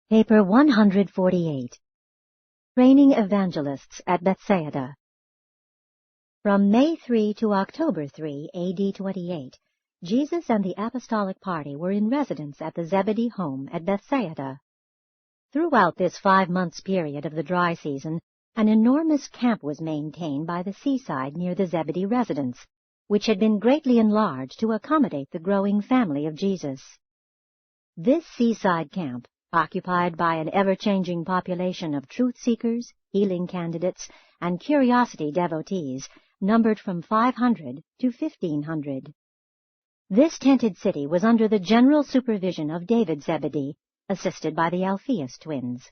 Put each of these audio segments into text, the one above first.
Paper 148. Training Evangelists at Bethsaida. From May 3 to October 3, A.D. 28, Jesus and the apostolic party were in residence at the Zebedee home at Bethsaida. Throughout this 5 months period of the dry season, an enormous camp was maintained by the seaside near the Zebedee residence, which had been greatly enlarged to accommodate the growing family of Jesus. This seaside camp, occupied by an ever-changing population of truth-seekers, healing candidates, and curiosity devotees, numbered from 500 to 1,500. This tented city was under the general supervision of David Zebedee, assisted by the Alphaeus twins.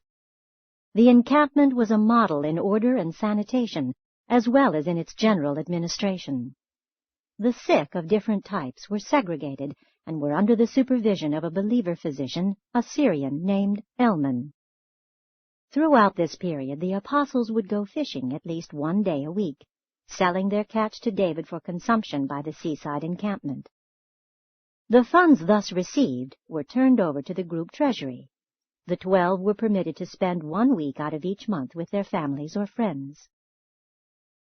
The encampment was a model in order and sanitation, as well as in its general administration. The sick of different types were segregated and were under the supervision of a believer physician, a Syrian named Elman. Throughout this period the apostles would go fishing at least 1 day a week, selling their catch to David for consumption by the seaside encampment. The funds thus received were turned over to the group treasury. The 12 were permitted to spend 1 week out of each month with their families or friends.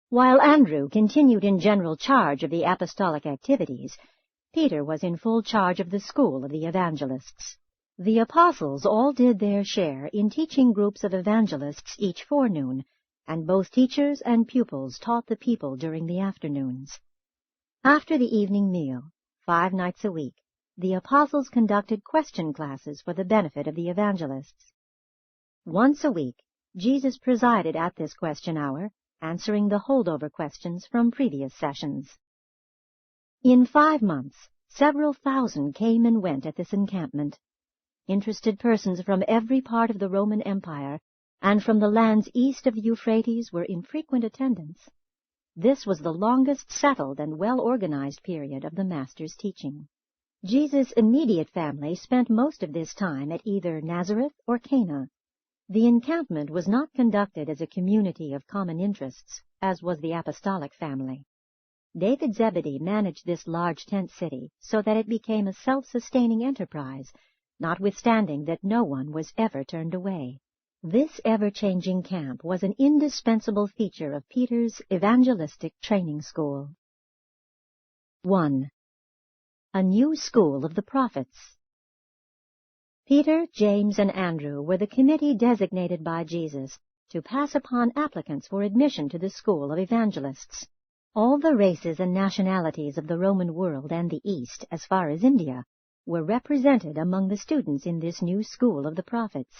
While Andrew continued in general charge of the apostolic activities, Peter was in full charge of the school of the evangelists. The apostles all did their share in teaching groups of evangelists each forenoon, and both teachers and pupils taught the people during the afternoons. After the evening meal, 5 nights a week, the apostles conducted question classes for the benefit of the evangelists. Once a week, Jesus presided at this question hour, answering the holdover questions from previous sessions. In 5 months, several thousand came and went at this encampment. Interested persons from every part of the Roman Empire and from the lands east of the Euphrates were in frequent attendance. This was the longest settled and well-organized period of the Master's teaching. Jesus' immediate family spent most of this time at either Nazareth or Cana. The encampment was not conducted as a community of common interests, as was the apostolic family. David Zebedee managed this large tent city so that it became a self-sustaining enterprise, notwithstanding that no one was ever turned away. This ever-changing camp was an indispensable feature of Peter's evangelistic training school. 1. A new school of the prophets. Peter, James, and Andrew were the committee designated by Jesus to pass upon applicants for admission to the school of evangelists. All the races and nationalities of the Roman world and the East, as far as India, were represented among the students in this new school of the prophets.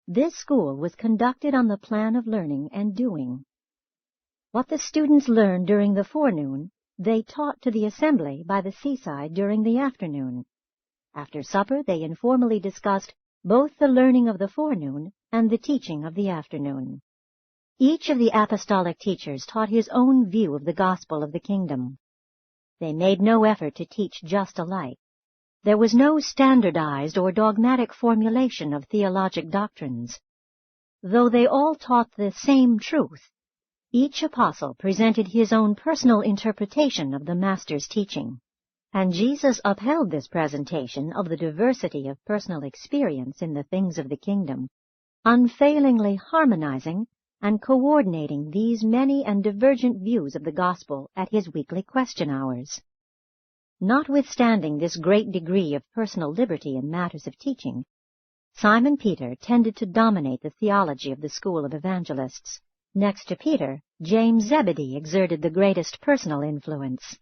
This school was conducted on the plan of learning and doing. What the students learned during the forenoon, they taught to the assembly by the seaside during the afternoon. After supper they informally discussed both the learning of the forenoon and the teaching of the afternoon. Each of the apostolic teachers taught his own view of the gospel of the kingdom. They made no effort to teach just alike. There was no standardized or dogmatic formulation of theologic doctrines. Though they all taught the same truth, each apostle presented his own personal interpretation of the Master's teaching, and Jesus upheld this presentation of the diversity of personal experience in the things of the kingdom, unfailingly harmonizing and coordinating these many and divergent views of the gospel at his weekly question hours. Notwithstanding this great degree of personal liberty in matters of teaching, Simon Peter tended to dominate the theology of the school of evangelists. Next to Peter, James Zebedee exerted the greatest personal influence.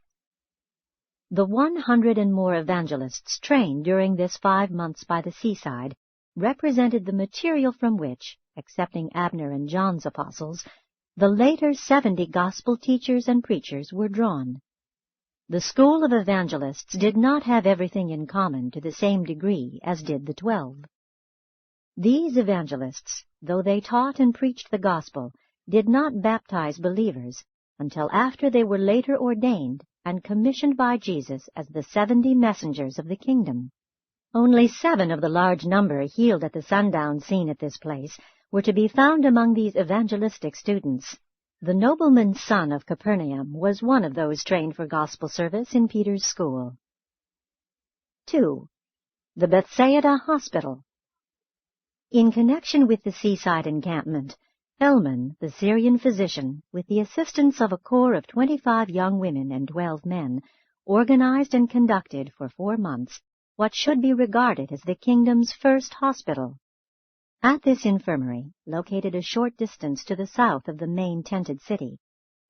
The 100 and more evangelists trained during this 5 months by the seaside represented the material from which, excepting Abner and John's apostles, the later 70 gospel teachers and preachers were drawn. The school of evangelists did not have everything in common to the same degree as did the 12. These evangelists, though they taught and preached the gospel, did not baptize believers until after they were later ordained and commissioned by Jesus as the 70 messengers of the kingdom. Only 7 of the large number healed at the sundown scene at this place were to be found among these evangelistic students. The nobleman's son of Capernaum was one of those trained for gospel service in Peter's school. 2. The Bethsaida Hospital. In connection with the seaside encampment, Elman, the Syrian physician, with the assistance of a corps of 25 young women and 12 men, organized and conducted for 4 months what should be regarded as the kingdom's first hospital. At this infirmary, located a short distance to the south of the main tented city,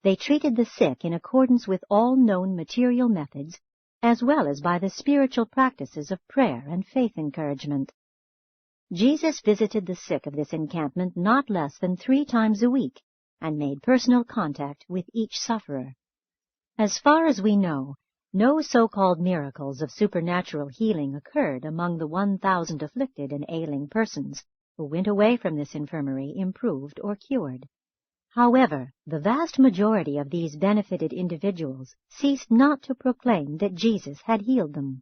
they treated the sick in accordance with all known material methods, as well as by the spiritual practices of prayer and faith encouragement. Jesus visited the sick of this encampment not less than 3 times a week, and made personal contact with each sufferer. As far as we know, no so-called miracles of supernatural healing occurred among the 1,000 afflicted and ailing persons who went away from this infirmary improved or cured. However, the vast majority of these benefited individuals ceased not to proclaim that Jesus had healed them.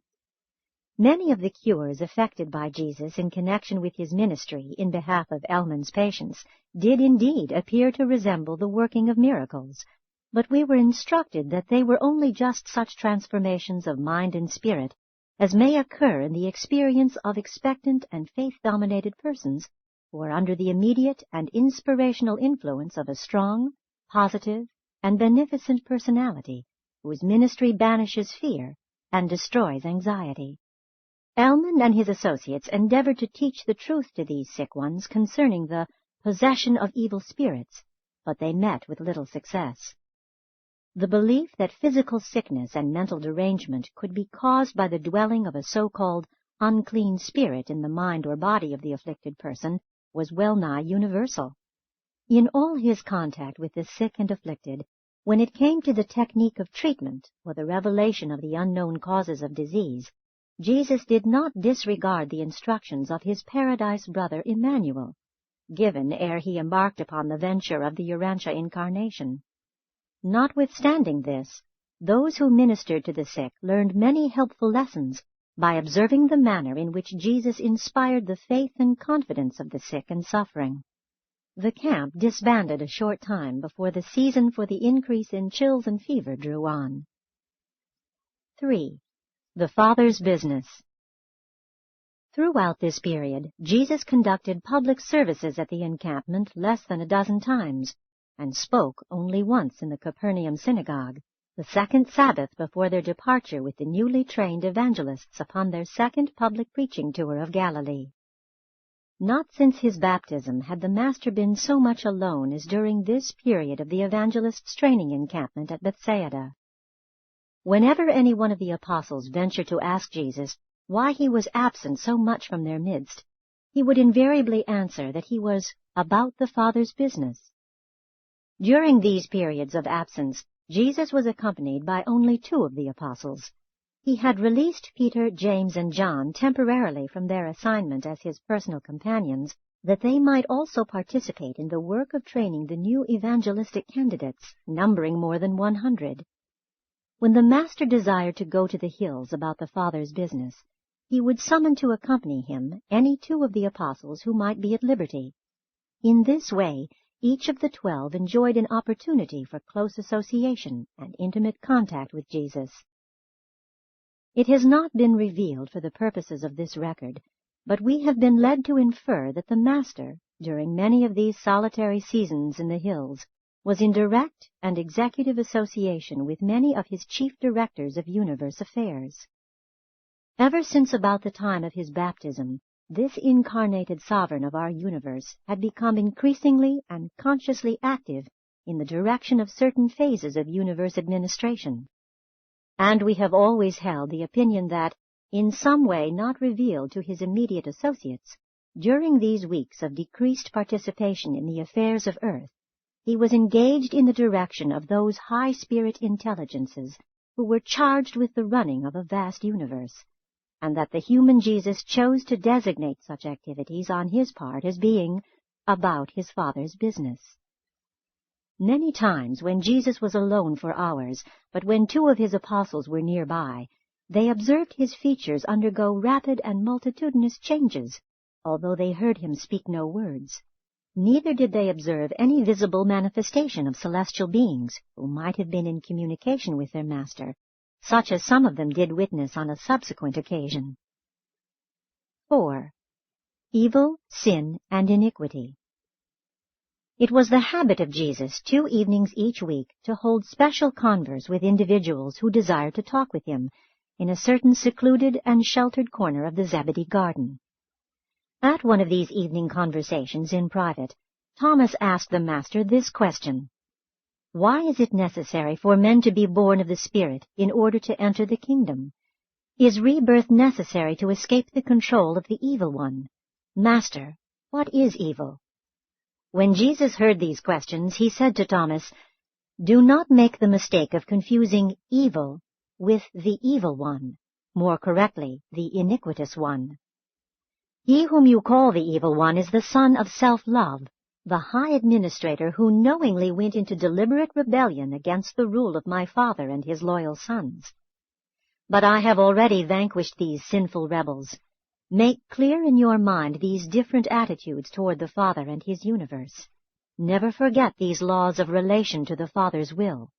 Many of the cures effected by Jesus in connection with his ministry in behalf of Elman's patients did indeed appear to resemble the working of miracles, but we were instructed that they were only just such transformations of mind and spirit as may occur in the experience of expectant and faith-dominated persons who are under the immediate and inspirational influence of a strong, positive, and beneficent personality whose ministry banishes fear and destroys anxiety. Elman and his associates endeavored to teach the truth to these sick ones concerning the possession of evil spirits, but they met with little success. The belief that physical sickness and mental derangement could be caused by the dwelling of a so-called unclean spirit in the mind or body of the afflicted person was well-nigh universal. In all his contact with the sick and afflicted, when it came to the technique of treatment or the revelation of the unknown causes of disease, Jesus did not disregard the instructions of his paradise brother Emmanuel, given ere he embarked upon the venture of the Urantia incarnation. Notwithstanding this, those who ministered to the sick learned many helpful lessons by observing the manner in which Jesus inspired the faith and confidence of the sick and suffering. The camp disbanded a short time before the season for the increase in chills and fever drew on. 3. The Father's Business. Throughout this period, Jesus conducted public services at the encampment less than a dozen times, and spoke only once in the Capernaum synagogue, the second Sabbath before their departure with the newly trained evangelists upon their second public preaching tour of Galilee. Not since his baptism had the Master been so much alone as during this period of the evangelists' training encampment at Bethsaida. Whenever any one of the apostles ventured to ask Jesus why he was absent so much from their midst, he would invariably answer that he was about the Father's business. During these periods of absence, Jesus was accompanied by only 2 of the apostles. He had released Peter, James, and John temporarily from their assignment as his personal companions, that they might also participate in the work of training the new evangelistic candidates, numbering more than 100. When the Master desired to go to the hills about the Father's business, he would summon to accompany him any 2 of the apostles who might be at liberty. In this way, each of the 12 enjoyed an opportunity for close association and intimate contact with Jesus. It has not been revealed for the purposes of this record, but we have been led to infer that the Master, during many of these solitary seasons in the hills, was in direct and executive association with many of his chief directors of universe affairs. Ever since about the time of his baptism, this incarnated sovereign of our universe had become increasingly and consciously active in the direction of certain phases of universe administration. And we have always held the opinion that, in some way not revealed to his immediate associates, during these weeks of decreased participation in the affairs of earth, he was engaged in the direction of those high-spirit intelligences who were charged with the running of a vast universe, and that the human Jesus chose to designate such activities on his part as being about his Father's business. Many times when Jesus was alone for hours, but when 2 of his apostles were nearby, they observed his features undergo rapid and multitudinous changes, although they heard him speak no words. Neither did they observe any visible manifestation of celestial beings who might have been in communication with their Master, such as some of them did witness on a subsequent occasion. 4. Evil, Sin, and Iniquity. It was the habit of Jesus 2 evenings each week to hold special converse with individuals who desired to talk with him in a certain secluded and sheltered corner of the Zebedee garden. At one of these evening conversations in private, Thomas asked the Master this question: "Why is it necessary for men to be born of the Spirit in order to enter the kingdom? Is rebirth necessary to escape the control of the evil one? Master, what is evil?" When Jesus heard these questions, he said to Thomas, "Do not make the mistake of confusing evil with the evil one, more correctly, the iniquitous one. He whom you call the evil one is the son of self-love, the high administrator who knowingly went into deliberate rebellion against the rule of my Father and his loyal sons. But I have already vanquished these sinful rebels. Make clear in your mind these different attitudes toward the Father and his universe. Never forget these laws of relation to the Father's will.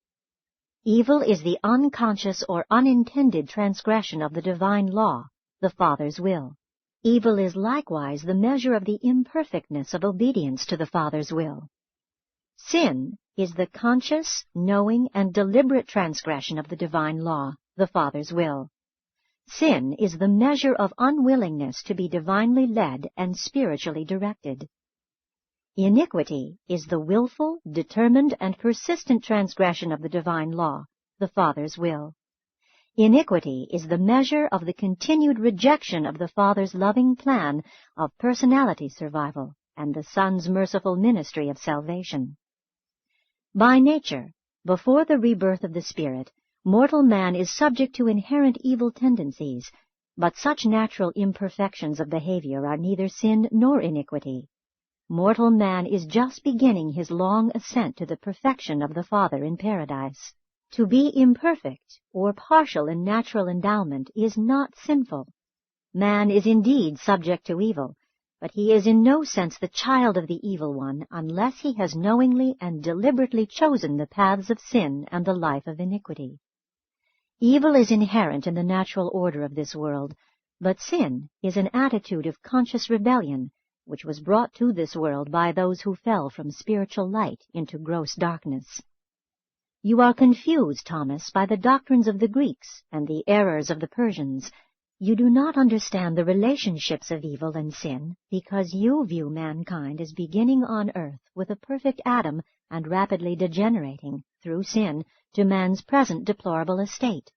Evil is the unconscious or unintended transgression of the divine law, the Father's will. Evil is likewise the measure of the imperfectness of obedience to the Father's will. Sin is the conscious, knowing, and deliberate transgression of the divine law, the Father's will. Sin is the measure of unwillingness to be divinely led and spiritually directed. Iniquity is the willful, determined, and persistent transgression of the divine law, the Father's will. Iniquity is the measure of the continued rejection of the Father's loving plan of personality survival and the Son's merciful ministry of salvation. By nature, before the rebirth of the Spirit, mortal man is subject to inherent evil tendencies, but such natural imperfections of behavior are neither sin nor iniquity. Mortal man is just beginning his long ascent to the perfection of the Father in paradise. To be imperfect or partial in natural endowment is not sinful. Man is indeed subject to evil, but he is in no sense the child of the evil one unless he has knowingly and deliberately chosen the paths of sin and the life of iniquity. Evil is inherent in the natural order of this world, but sin is an attitude of conscious rebellion which was brought to this world by those who fell from spiritual light into gross darkness. You are confused, Thomas, by the doctrines of the Greeks and the errors of the Persians. You do not understand the relationships of evil and sin because you view mankind as beginning on earth with a perfect Adam and rapidly degenerating, through sin, to man's present deplorable estate.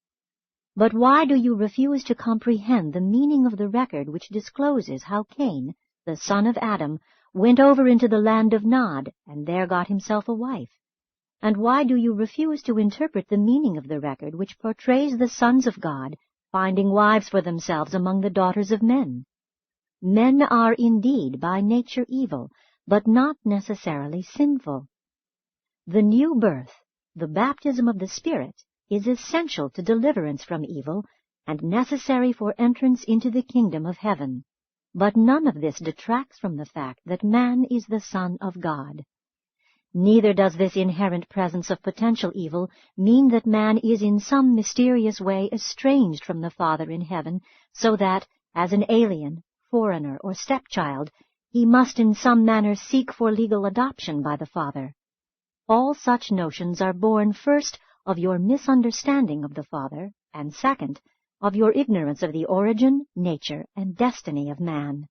But why do you refuse to comprehend the meaning of the record which discloses how Cain, the son of Adam, went over into the land of Nod and there got himself a wife? And why do you refuse to interpret the meaning of the record which portrays the sons of God finding wives for themselves among the daughters of men? Men are indeed by nature evil, but not necessarily sinful. The new birth, the baptism of the Spirit, is essential to deliverance from evil and necessary for entrance into the kingdom of heaven. But none of this detracts from the fact that man is the Son of God. Neither does this inherent presence of potential evil mean that man is in some mysterious way estranged from the Father in heaven, so that, as an alien, foreigner, or stepchild, he must in some manner seek for legal adoption by the Father. All such notions are born first of your misunderstanding of the Father, and second, of your ignorance of the origin, nature, and destiny of man.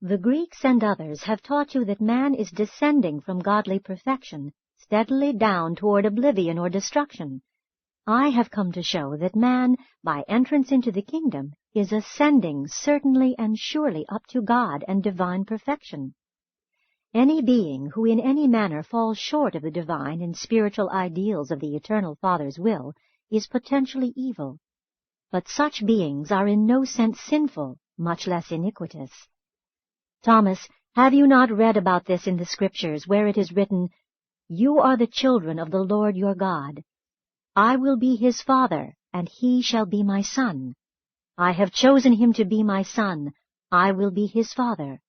The Greeks and others have taught you that man is descending from godly perfection, steadily down toward oblivion or destruction. I have come to show that man, by entrance into the kingdom, is ascending certainly and surely up to God and divine perfection. Any being who in any manner falls short of the divine and spiritual ideals of the eternal Father's will is potentially evil. But such beings are in no sense sinful, much less iniquitous. Thomas, have you not read about this in the Scriptures, where it is written, "You are the children of the Lord your God. I will be his Father, and he shall be my son. I have chosen him to be my son. I will be his Father.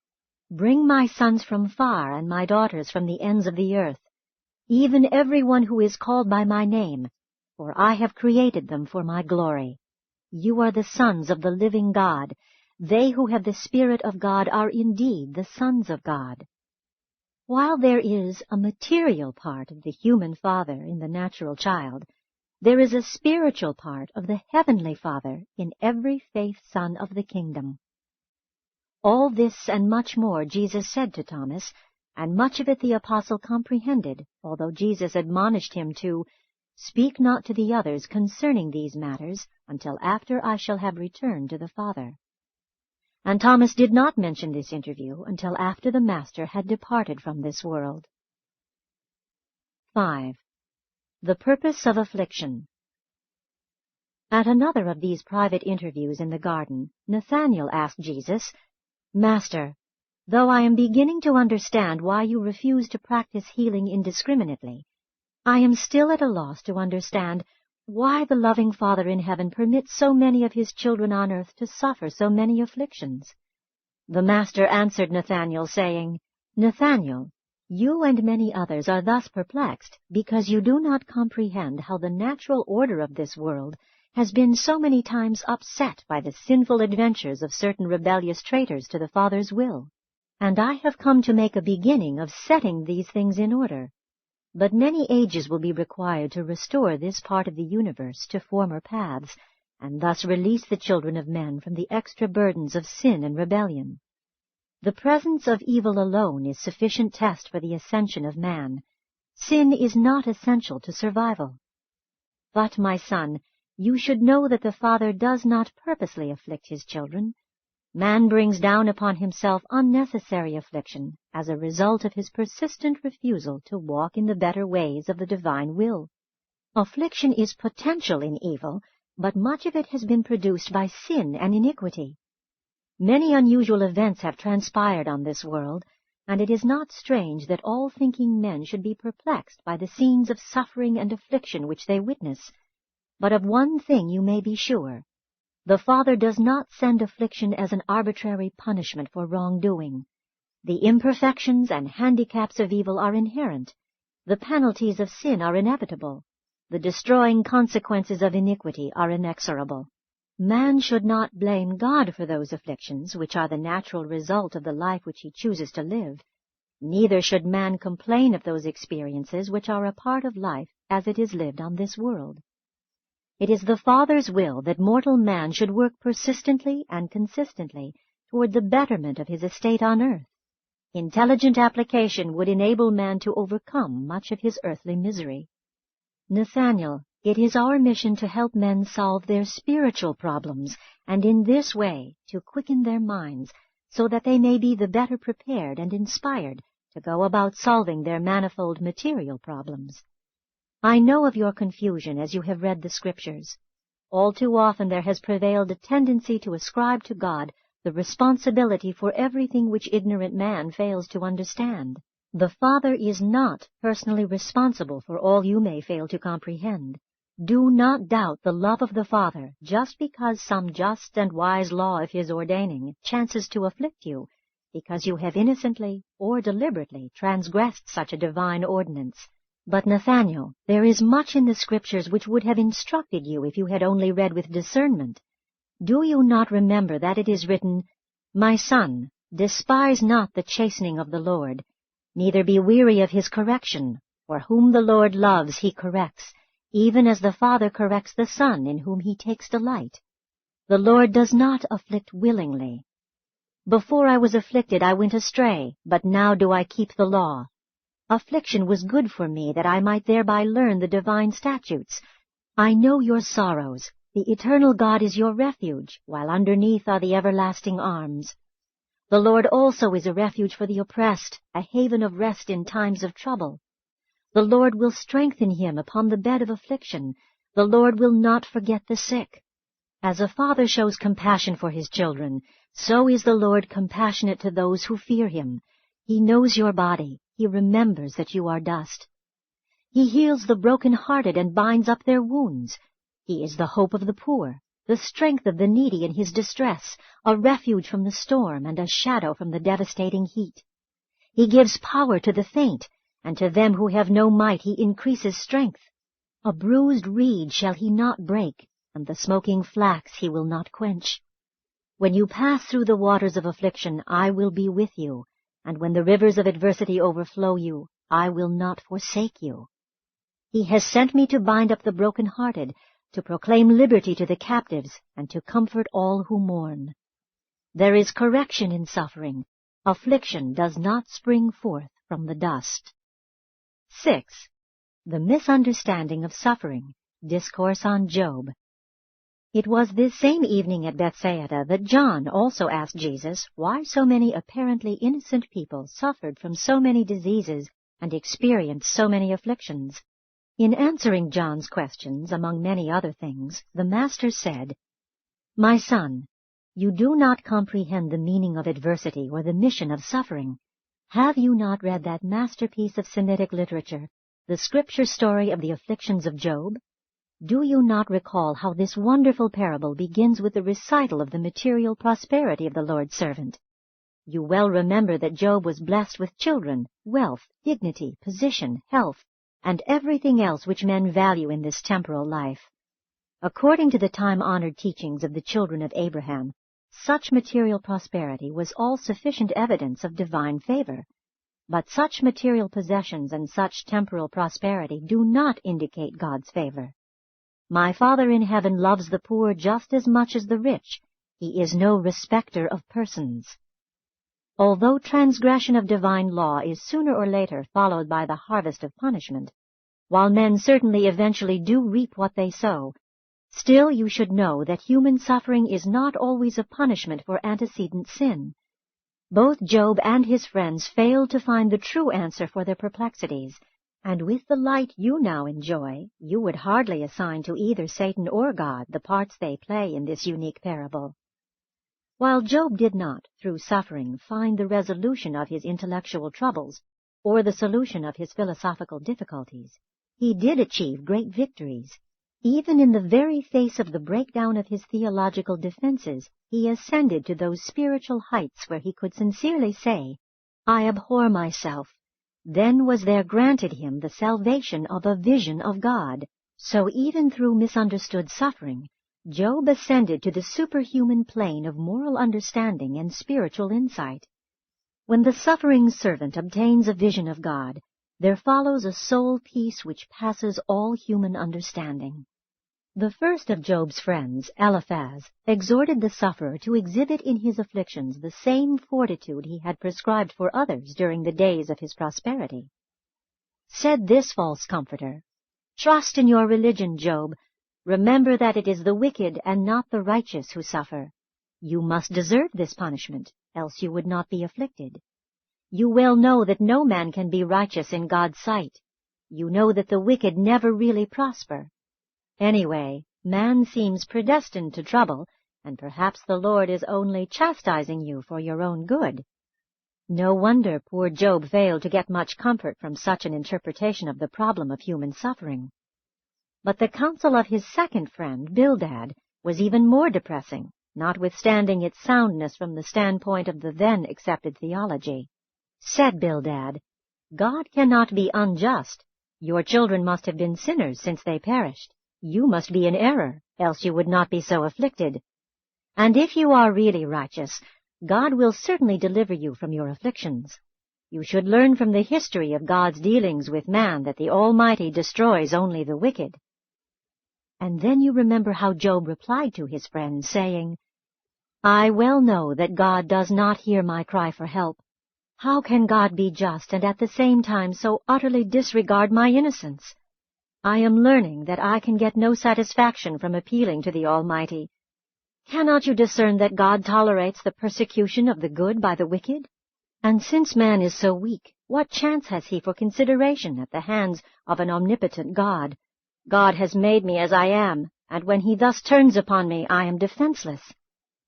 Bring my sons from far and my daughters from the ends of the earth, even every one who is called by my name, for I have created them for my glory. You are the sons of the living God. They who have the Spirit of God are indeed the sons of God. While there is a material part of the human father in the natural child, there is a spiritual part of the heavenly Father in every faith son of the kingdom. All this and much more Jesus said to Thomas, and much of it the apostle comprehended, although Jesus admonished him to speak not to the others concerning these matters until after I shall have returned to the Father. And Thomas did not mention this interview until after the Master had departed from this world. 5. The purpose of affliction. At another of these private interviews in the garden, Nathanael asked Jesus, Master, though I am beginning to understand why you refuse to practice healing indiscriminately, I am still at a loss to understand why the loving Father in heaven permits so many of his children on earth to suffer so many afflictions. The Master answered Nathanael, saying, Nathanael, you and many others are thus perplexed, because you do not comprehend how the natural order of this world has been so many times upset by the sinful adventures of certain rebellious traitors to the Father's will. And I have come to make a beginning of setting these things in order. But many ages will be required to restore this part of the universe to former paths, and thus release the children of men from the extra burdens of sin and rebellion. The presence of evil alone is sufficient test for the ascension of man. Sin is not essential to survival. But, my son, you should know that the Father does not purposely afflict his children. Man brings down upon himself unnecessary affliction as a result of his persistent refusal to walk in the better ways of the divine will. Affliction is potential in evil, but much of it has been produced by sin and iniquity. Many unusual events have transpired on this world, and it is not strange that all thinking men should be perplexed by the scenes of suffering and affliction which they witness. But of one thing you may be sure. The Father does not send affliction as an arbitrary punishment for wrongdoing. The imperfections and handicaps of evil are inherent. The penalties of sin are inevitable. The destroying consequences of iniquity are inexorable. Man should not blame God for those afflictions which are the natural result of the life which he chooses to live. Neither should man complain of those experiences which are a part of life as it is lived on this world. It is the Father's will that mortal man should work persistently and consistently toward the betterment of his estate on earth. Intelligent application would enable man to overcome much of his earthly misery. Nathanael, it is our mission to help men solve their spiritual problems, and in this way to quicken their minds, so that they may be the better prepared and inspired to go about solving their manifold material problems. I know of your confusion as you have read the Scriptures. All too often there has prevailed a tendency to ascribe to God the responsibility for everything which ignorant man fails to understand. The Father is not personally responsible for all you may fail to comprehend. Do not doubt the love of the Father just because some just and wise law of his ordaining chances to afflict you, because you have innocently or deliberately transgressed such a divine ordinance. But, Nathanael, there is much in the Scriptures which would have instructed you if you had only read with discernment. Do you not remember that it is written, My son, despise not the chastening of the Lord, neither be weary of his correction, for whom the Lord loves he corrects, even as the Father corrects the Son in whom he takes delight. The Lord does not afflict willingly. Before I was afflicted I went astray, but now do I keep the law. Affliction was good for me, that I might thereby learn the divine statutes. I know your sorrows. The eternal God is your refuge, while underneath are the everlasting arms. The Lord also is a refuge for the oppressed, a haven of rest in times of trouble. The Lord will strengthen him upon the bed of affliction. The Lord will not forget the sick. As a father shows compassion for his children, so is the Lord compassionate to those who fear him. He knows your body. He remembers that you are dust. He heals the broken-hearted and binds up their wounds. He is the hope of the poor, the strength of the needy in his distress, a refuge from the storm and a shadow from the devastating heat. He gives power to the faint, and to them who have no might he increases strength. A bruised reed shall he not break, and the smoking flax he will not quench. When you pass through the waters of affliction, I will be with you, and when the rivers of adversity overflow you, I will not forsake you. He has sent me to bind up the broken-hearted, to proclaim liberty to the captives, and to comfort all who mourn. There is correction in suffering. Affliction does not spring forth from the dust. 6. The misunderstanding of suffering. Discourse on Job. It was this same evening at Bethsaida that John also asked Jesus why so many apparently innocent people suffered from so many diseases and experienced so many afflictions. In answering John's questions, among many other things, the Master said, "My son, you do not comprehend the meaning of adversity or the mission of suffering. Have you not read that masterpiece of Semitic literature, the scripture story of the afflictions of Job? Do you not recall how this wonderful parable begins with the recital of the material prosperity of the Lord's servant? You well remember that Job was blessed with children, wealth, dignity, position, health, and everything else which men value in this temporal life. According to the time-honored teachings of the children of Abraham, such material prosperity was all sufficient evidence of divine favor. But such material possessions and such temporal prosperity do not indicate God's favor. My Father in heaven loves the poor just as much as the rich. He is no respecter of persons. Although transgression of divine law is sooner or later followed by the harvest of punishment, while men certainly eventually do reap what they sow, still you should know that human suffering is not always a punishment for antecedent sin. Both Job and his friends failed to find the true answer for their perplexities, and with the light you now enjoy, you would hardly assign to either Satan or God the parts they play in this unique parable. While Job did not, through suffering, find the resolution of his intellectual troubles, or the solution of his philosophical difficulties, he did achieve great victories. Even in the very face of the breakdown of his theological defenses, he ascended to those spiritual heights where he could sincerely say, "I abhor myself." Then was there granted him the salvation of a vision of God. So even through misunderstood suffering, Job ascended to the superhuman plane of moral understanding and spiritual insight. When the suffering servant obtains a vision of God, there follows a soul peace which passes all human understanding. The first of Job's friends, Eliphaz, exhorted the sufferer to exhibit in his afflictions the same fortitude he had prescribed for others during the days of his prosperity. Said this false comforter, "Trust in your religion, Job. Remember that it is the wicked and not the righteous who suffer. You must deserve this punishment, else you would not be afflicted. You well know that no man can be righteous in God's sight. You know that the wicked never really prosper. Anyway, man seems predestined to trouble, and perhaps the Lord is only chastising you for your own good." No wonder poor Job failed to get much comfort from such an interpretation of the problem of human suffering. But the counsel of his second friend, Bildad, was even more depressing, notwithstanding its soundness from the standpoint of the then accepted theology. Said Bildad, "God cannot be unjust. Your children must have been sinners since they perished. You must be in error, else you would not be so afflicted. And if you are really righteous, God will certainly deliver you from your afflictions. You should learn from the history of God's dealings with man that the Almighty destroys only the wicked." And then you remember how Job replied to his friend, saying, "I well know that God does not hear my cry for help. How can God be just and at the same time so utterly disregard my innocence? I am learning that I can get no satisfaction from appealing to the Almighty. Cannot you discern that God tolerates the persecution of the good by the wicked? And since man is so weak, what chance has he for consideration at the hands of an omnipotent God? God has made me as I am, and when he thus turns upon me, I am defenseless.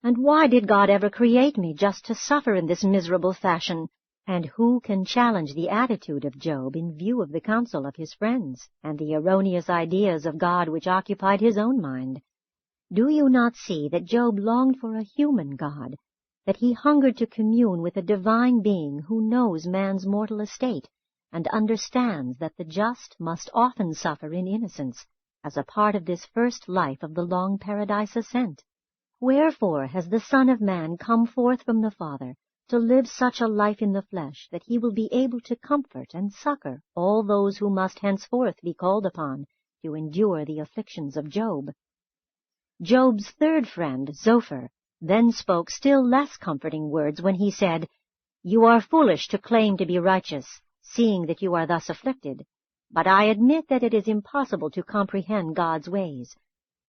And why did God ever create me just to suffer in this miserable fashion? And who can challenge the attitude of Job in view of the counsel of his friends, and the erroneous ideas of God which occupied his own mind? Do you not see that Job longed for a human God, that he hungered to commune with a divine being who knows man's mortal estate, and understands that the just must often suffer in innocence, as a part of this first life of the long paradise ascent? Wherefore has the Son of Man come forth from the Father, to live such a life in the flesh, that he will be able to comfort and succor all those who must henceforth be called upon to endure the afflictions of Job. Job's third friend, Zophar, then spoke still less comforting words when he said, "You are foolish to claim to be righteous, seeing that you are thus afflicted. But I admit that it is impossible to comprehend God's ways.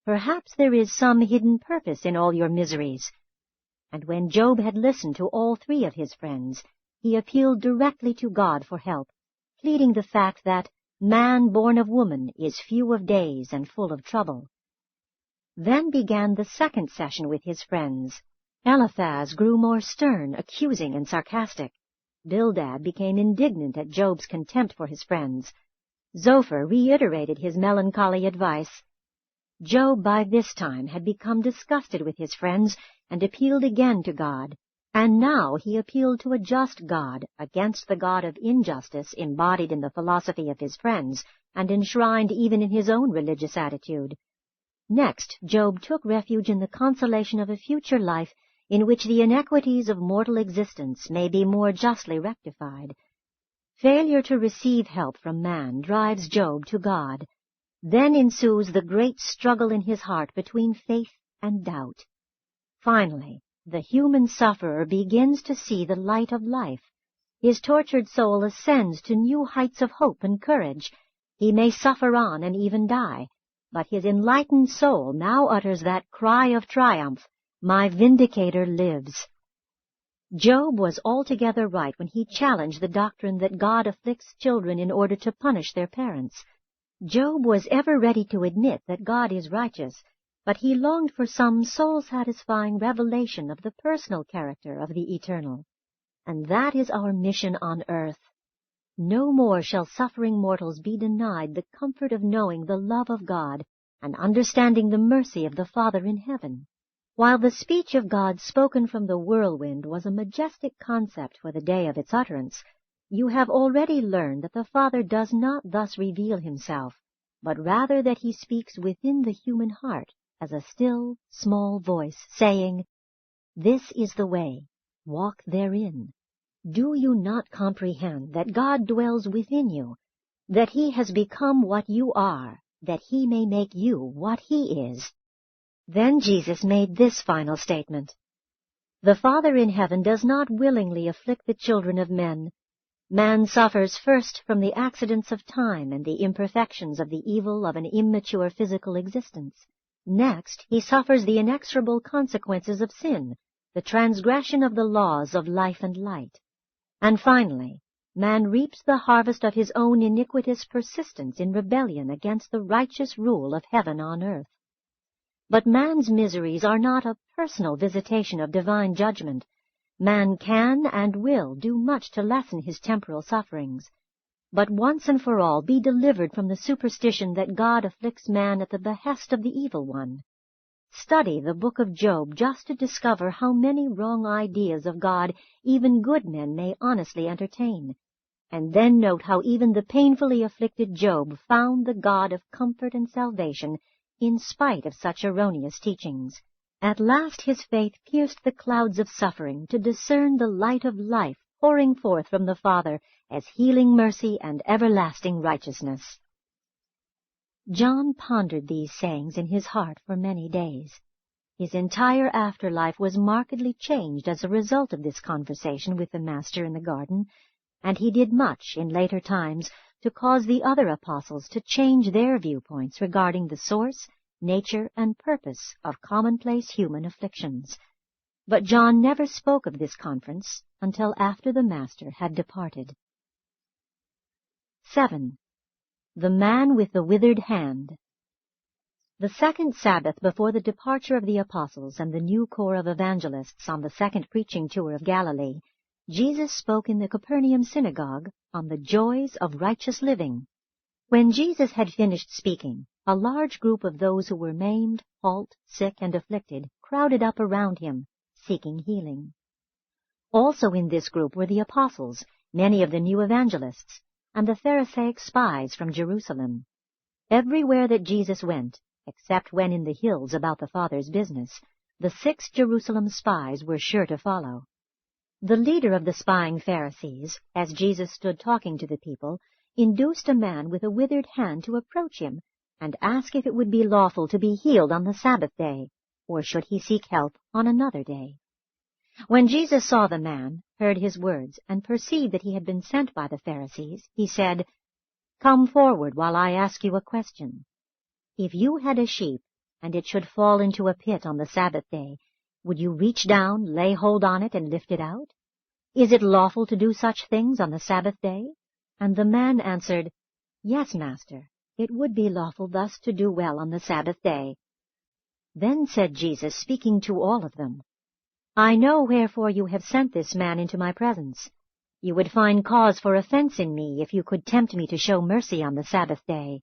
Perhaps there is some hidden purpose in all your miseries." And when Job had listened to all three of his friends, he appealed directly to God for help, pleading the fact that man born of woman is few of days and full of trouble. Then began the second session with his friends. Eliphaz grew more stern, accusing, and sarcastic. Bildad became indignant at Job's contempt for his friends. Zophar reiterated his melancholy advice. Job by this time had become disgusted with his friends and appealed again to God, and now he appealed to a just God against the God of injustice embodied in the philosophy of his friends and enshrined even in his own religious attitude. Next, Job took refuge in the consolation of a future life in which the inequities of mortal existence may be more justly rectified. Failure to receive help from man drives Job to God. Then ensues the great struggle in his heart between faith and doubt. Finally, the human sufferer begins to see the light of life. His tortured soul ascends to new heights of hope and courage. He may suffer on and even die, but his enlightened soul now utters that cry of triumph, "My Vindicator lives." Job was altogether right when he challenged the doctrine that God afflicts children in order to punish their parents. Job was ever ready to admit that God is righteous, but he longed for some soul-satisfying revelation of the personal character of the Eternal. And that is our mission on earth. No more shall suffering mortals be denied the comfort of knowing the love of God and understanding the mercy of the Father in heaven. While the speech of God spoken from the whirlwind was a majestic concept for the day of its utterance, you have already learned that the Father does not thus reveal himself, but rather that he speaks within the human heart as a still, small voice, saying, "This is the way, walk therein." Do you not comprehend that God dwells within you, that he has become what you are, that he may make you what he is? Then Jesus made this final statement: "The Father in heaven does not willingly afflict the children of men. Man suffers first from the accidents of time and the imperfections of the evil of an immature physical existence. Next, he suffers the inexorable consequences of sin, the transgression of the laws of life and light. And finally, man reaps the harvest of his own iniquitous persistence in rebellion against the righteous rule of heaven on earth. But man's miseries are not a personal visitation of divine judgment. Man can and will do much to lessen his temporal sufferings, but once and for all be delivered from the superstition that God afflicts man at the behest of the evil one. Study the book of Job just to discover how many wrong ideas of God even good men may honestly entertain, and then note how even the painfully afflicted Job found the God of comfort and salvation in spite of such erroneous teachings. At last his faith pierced the clouds of suffering to discern the light of life pouring forth from the Father as healing mercy and everlasting righteousness. John pondered these sayings in his heart for many days. His entire afterlife was markedly changed as a result of this conversation with the Master in the garden, and he did much in later times to cause the other apostles to change their viewpoints regarding the source, nature, and purpose of commonplace human afflictions. But John never spoke of this conference until after the Master had departed. 7. The Man with the Withered Hand. The second Sabbath before the departure of the apostles and the new corps of evangelists on the second preaching tour of Galilee, Jesus spoke in the Capernaum synagogue on the joys of righteous living. When Jesus had finished speaking, a large group of those who were maimed, halt, sick, and afflicted crowded up around him, seeking healing. Also in this group were the apostles, many of the new evangelists, and the Pharisaic spies from Jerusalem. Everywhere that Jesus went, except when in the hills about the Father's business, the 6 Jerusalem spies were sure to follow. The leader of the spying Pharisees, as Jesus stood talking to the people, induced a man with a withered hand to approach him and ask if it would be lawful to be healed on the Sabbath day, or should he seek help on another day. When Jesus saw the man, heard his words, and perceived that he had been sent by the Pharisees, he said, "Come forward while I ask you a question. If you had a sheep, and it should fall into a pit on the Sabbath day, would you reach down, lay hold on it, and lift it out? Is it lawful to do such things on the Sabbath day?" And the man answered, "Yes, Master, it would be lawful thus to do well on the Sabbath day." Then said Jesus, speaking to all of them, "I know wherefore you have sent this man into my presence. You would find cause for offense in me if you could tempt me to show mercy on the Sabbath day.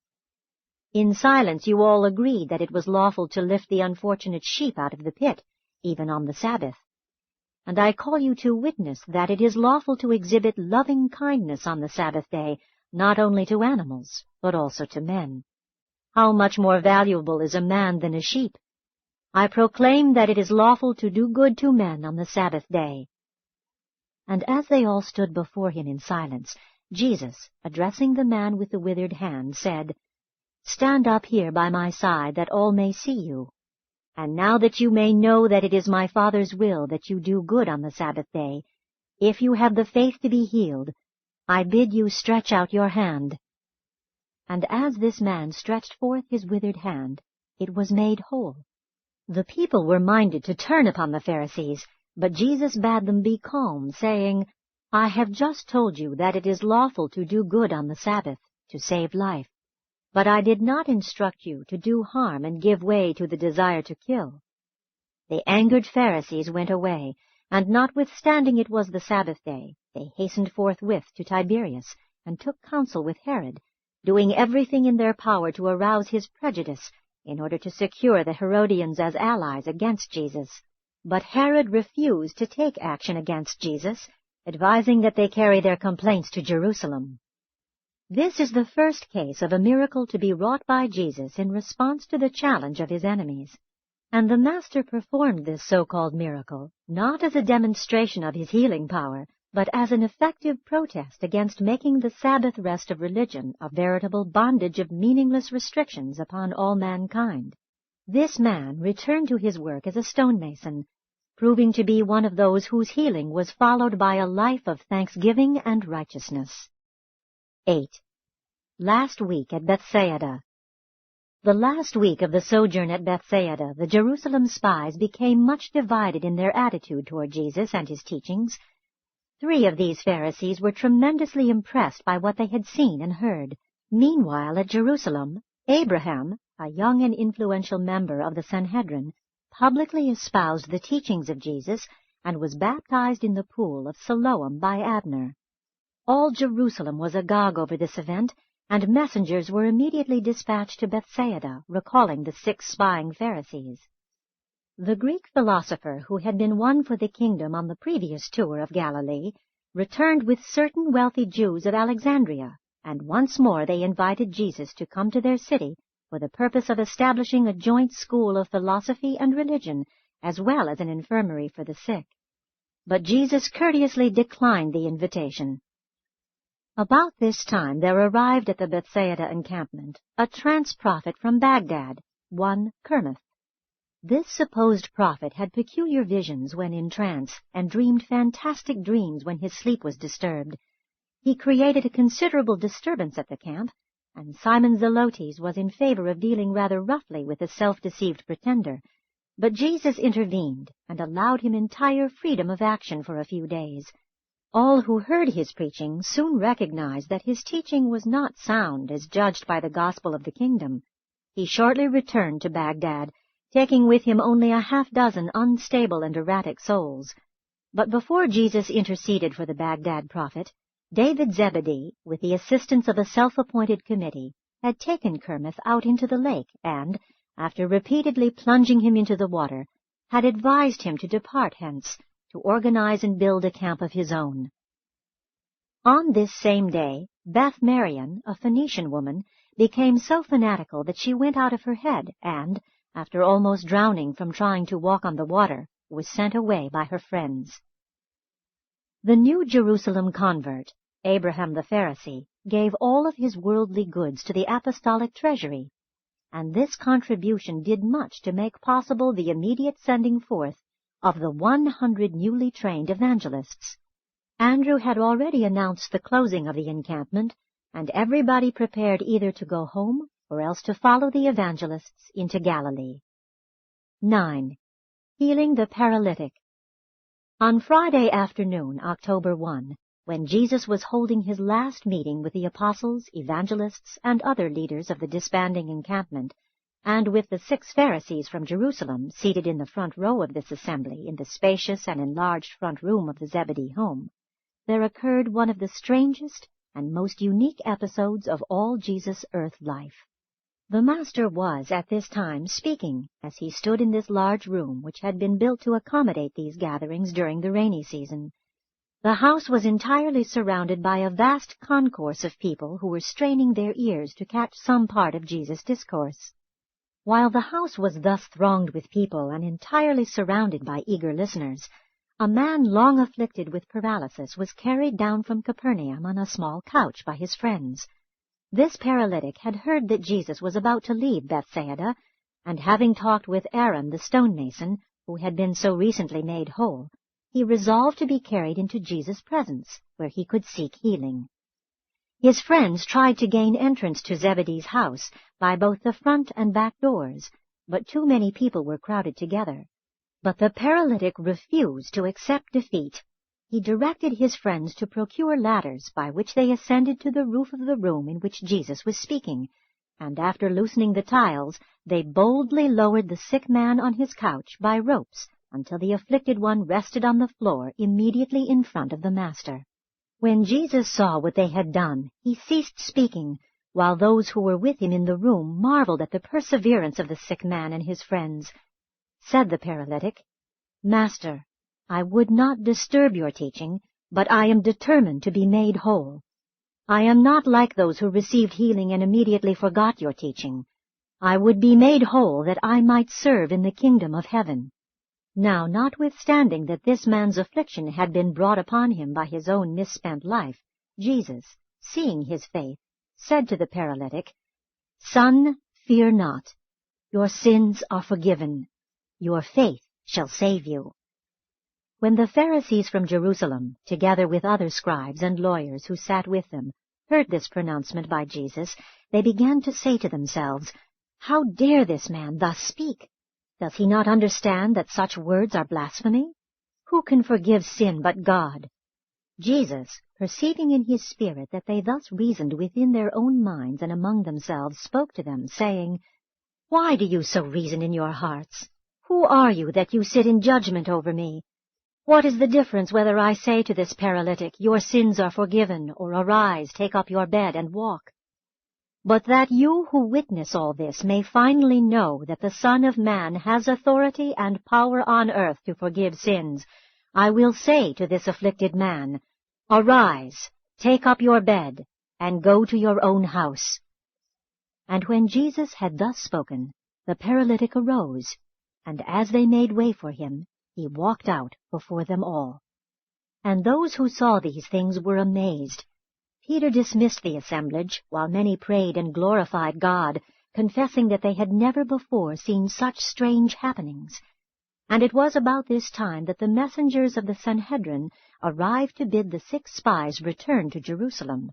In silence you all agreed that it was lawful to lift the unfortunate sheep out of the pit, even on the Sabbath. And I call you to witness that it is lawful to exhibit loving kindness on the Sabbath day, not only to animals, but also to men. How much more valuable is a man than a sheep? I proclaim that it is lawful to do good to men on the Sabbath day." And as they all stood before him in silence, Jesus, addressing the man with the withered hand, said, "Stand up here by my side, that all may see you. And now that you may know that it is my Father's will that you do good on the Sabbath day, if you have the faith to be healed, I bid you stretch out your hand." And as this man stretched forth his withered hand, it was made whole. The people were minded to turn upon the Pharisees, but Jesus bade them be calm, saying, "I have just told you that it is lawful to do good on the Sabbath, to save life. But I did not instruct you to do harm and give way to the desire to kill." The angered Pharisees went away, and notwithstanding it was the Sabbath day, they hastened forthwith to Tiberias, and took counsel with Herod, doing everything in their power to arouse his prejudice, in order to secure the Herodians as allies against Jesus. But Herod refused to take action against Jesus, advising that they carry their complaints to Jerusalem. This is the first case of a miracle to be wrought by Jesus in response to the challenge of his enemies. And the Master performed this so-called miracle, not as a demonstration of his healing power, but as an effective protest against making the Sabbath rest of religion a veritable bondage of meaningless restrictions upon all mankind. This man returned to his work as a stonemason, proving to be one of those whose healing was followed by a life of thanksgiving and righteousness. 8. Last week at Bethsaida. The last week of the sojourn at Bethsaida, the Jerusalem spies became much divided in their attitude toward Jesus and his teachings. 3 of these Pharisees were tremendously impressed by what they had seen and heard. Meanwhile, at Jerusalem, Abraham, a young and influential member of the Sanhedrin, publicly espoused the teachings of Jesus and was baptized in the pool of Siloam by Abner. All Jerusalem was agog over this event, and messengers were immediately dispatched to Bethsaida, recalling the 6 spying Pharisees. The Greek philosopher who had been won for the kingdom on the previous tour of Galilee returned with certain wealthy Jews of Alexandria, and once more they invited Jesus to come to their city for the purpose of establishing a joint school of philosophy and religion, as well as an infirmary for the sick. But Jesus courteously declined the invitation. About this time there arrived at the Bethsaida encampment a trance prophet from Baghdad, one Kermith. This supposed prophet had peculiar visions when in trance, and dreamed fantastic dreams when his sleep was disturbed. He created a considerable disturbance at the camp, and Simon Zelotes was in favor of dealing rather roughly with the self-deceived pretender. But Jesus intervened and allowed him entire freedom of action for a few days. All who heard his preaching soon recognized that his teaching was not sound as judged by the gospel of the kingdom. He shortly returned to Baghdad, taking with him only a half-dozen unstable and erratic souls. But before Jesus interceded for the Baghdad prophet, David Zebedee, with the assistance of a self-appointed committee, had taken Kermith out into the lake and, after repeatedly plunging him into the water, had advised him to depart hence, to organize and build a camp of his own. On this same day, Beth Marion, a Phoenician woman, became so fanatical that she went out of her head and, after almost drowning from trying to walk on the water, was sent away by her friends. The New Jerusalem convert, Abraham the Pharisee, gave all of his worldly goods to the apostolic treasury, and this contribution did much to make possible the immediate sending forth of the 100 newly trained evangelists. Andrew had already announced the closing of the encampment, and everybody prepared either to go home or else to follow the evangelists into Galilee. 9. Healing the paralytic. On Friday afternoon, October 1, when Jesus was holding his last meeting with the apostles, evangelists, and other leaders of the disbanding encampment, and with the 6 Pharisees from Jerusalem seated in the front row of this assembly in the spacious and enlarged front room of the Zebedee home, there occurred one of the strangest and most unique episodes of all Jesus' earth life. The Master was at this time speaking as he stood in this large room which had been built to accommodate these gatherings during the rainy season. The house was entirely surrounded by a vast concourse of people who were straining their ears to catch some part of Jesus' discourse. While the house was thus thronged with people and entirely surrounded by eager listeners, a man long afflicted with paralysis was carried down from Capernaum on a small couch by his friends. This paralytic had heard that Jesus was about to leave Bethsaida, and having talked with Aaron the stonemason, who had been so recently made whole, he resolved to be carried into Jesus' presence, where he could seek healing. His friends tried to gain entrance to Zebedee's house by both the front and back doors, but too many people were crowded together. But the paralytic refused to accept defeat. He directed his friends to procure ladders by which they ascended to the roof of the room in which Jesus was speaking, and after loosening the tiles, they boldly lowered the sick man on his couch by ropes until the afflicted one rested on the floor immediately in front of the Master. When Jesus saw what they had done, he ceased speaking, while those who were with him in the room marveled at the perseverance of the sick man and his friends. Said the paralytic, "Master, I would not disturb your teaching, but I am determined to be made whole. I am not like those who received healing and immediately forgot your teaching. I would be made whole that I might serve in the kingdom of heaven." Now, notwithstanding that this man's affliction had been brought upon him by his own misspent life, Jesus, seeing his faith, said to the paralytic, "Son, fear not. Your sins are forgiven. Your faith shall save you." When the Pharisees from Jerusalem, together with other scribes and lawyers who sat with them, heard this pronouncement by Jesus, they began to say to themselves, "How dare this man thus speak? Does he not understand that such words are blasphemy? Who can forgive sin but God?" Jesus, perceiving in his spirit that they thus reasoned within their own minds and among themselves, spoke to them, saying, "Why do you so reason in your hearts? Who are you that you sit in judgment over me? What is the difference whether I say to this paralytic, 'Your sins are forgiven,' or 'Arise, take up your bed and walk'? But that you who witness all this may finally know that the Son of Man has authority and power on earth to forgive sins, I will say to this afflicted man, 'Arise, take up your bed, and go to your own house.'" And when Jesus had thus spoken, the paralytic arose, and as they made way for him, he walked out before them all. And those who saw these things were amazed. Peter dismissed the assemblage, while many prayed and glorified God, confessing that they had never before seen such strange happenings. And it was about this time that the messengers of the Sanhedrin arrived to bid the 6 spies return to Jerusalem.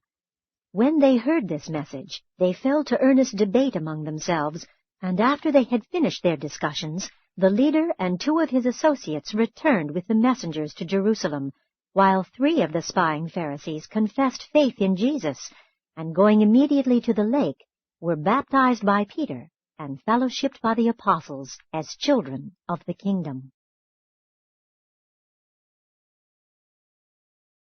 When they heard this message, they fell to earnest debate among themselves, and after they had finished their discussions, the leader and 2 of his associates returned with the messengers to Jerusalem, while 3 of the spying Pharisees confessed faith in Jesus, and going immediately to the lake, were baptized by Peter and fellowshipped by the apostles as children of the kingdom.